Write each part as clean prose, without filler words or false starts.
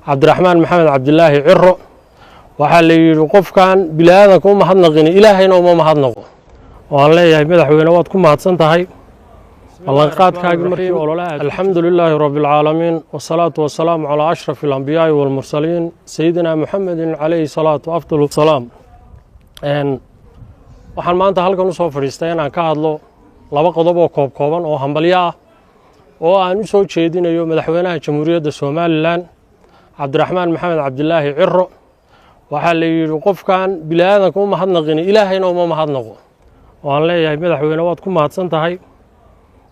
عبد الرحمن محمد عبد الله عرو waxaa la yiri qofkan bilaadanka uma hadnaqin ilaahayna uma hadnaqo waan leeyahay madaxweyne waad ku mahadsan tahay ballanqaadkaaga markii ololaha alxamdulilaahi rabbil caalamiin wasalaatu wasalaamu calaa ashrafil anbiyaa'i wal mursaliin sayidina muxamedin calayhi salaatu afdalu salaam waxaan maanta halkan u soo fadhiistay inaan ka hadlo laba qodob oo kooban oo hambalyo ah oo aan u soo jeedinayo madaxweynaha jamhuuriyadda Soomaaliland Cabdiraxmaan Maxamed Cabdilaahi Ciro waxaa la yiri qofkan bilaadanka uma hadnaqin ilaahayna uma hadnaqo waan leeyahay madaxweyne waad ku mahadsan tahay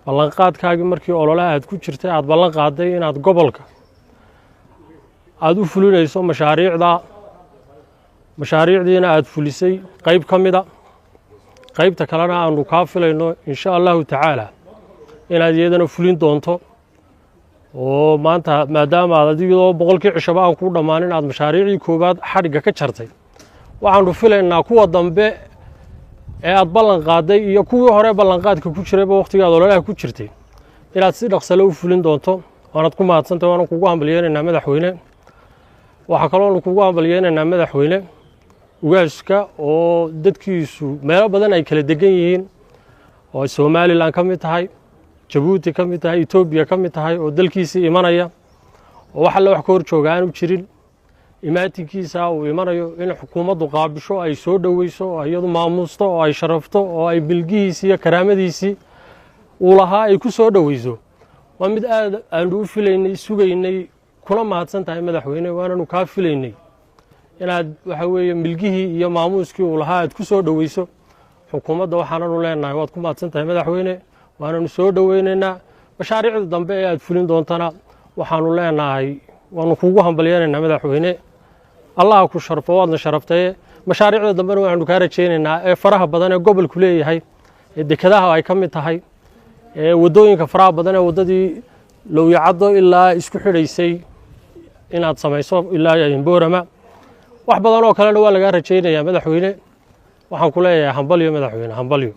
ballanqaadkaaga markii ololaha aad ku jirtay aad ballan qaaday inaad gobolka aad u fulinayso mashaariicdiina aad fulisay qayb ka mid ah qaybta kalena aanu ka filayno insha Allah tacaala inaad iyadana fulin doonto oo maanta maadaama aad adigoo boqolkii cishaba aan ku dhamaanin aad mashaariicii koobaad xadhiga ka jartay waxaanu filaynaa kuwa dambe ee aad ballan qaaday iyo kuwii hore ballanqaadka ku jiray waqtigaad ololaha ku jirtay inaad si dhaqso leh u fulin doonto waanad ku mahadsantahay waan kugu hambalyeynaa madaxweyne waxa kale oo kugu hambalyeynaa madaxweyne ugaaska oo dadkiisu meelo badan ay kala degan yihiin oo Soomaaliland ka mid tahay Djibouti ka mid tahay Ethiopia ka mid tahay oo dalkiisa imanaya oo waxa la wax ka hor joogaan u jirin imaatinkiisa uu imanayo in xukuumaddu qaabisho ay soo dhaweyso oo iyadu maamuusto oo ay sharafto oo ay bilgihiisa iyo karaamadiisa uu lahaa ay ku soo dhaweyso waa mid aan u filaynay sugaynay kuna mahadsan tahay madaxweyne waananu ka filaynay inaad waxa weeye bilgihii iyo maamuuskii uu lahaa aad ku soo dhaweyso xukuumadda waxaanu leenahay waad ku mahadsan tahay madaxweyne waananu soo dhaweynaynaa mashaariicda dambe ee aad fulin doontana waxaanu leenahay waanu kugu hambalyeynaa madaxweyne Allah ku sharfo waadna sharaftay mashaariicda dambe waxaanu ka rajaynaynaa ee faraha badan ee gobolku leeyahay ee dekadaha ay ka mid tahay ee wadooyinka faraha badan ee wadadii Lowyacado ilaa isku xidhaysay inaad samayso ilaa Boorama wax badan oo kale waa laga rajaynayaa madaxweyne waxaan ku leeyahay hambalyo madaxweyne hambalyo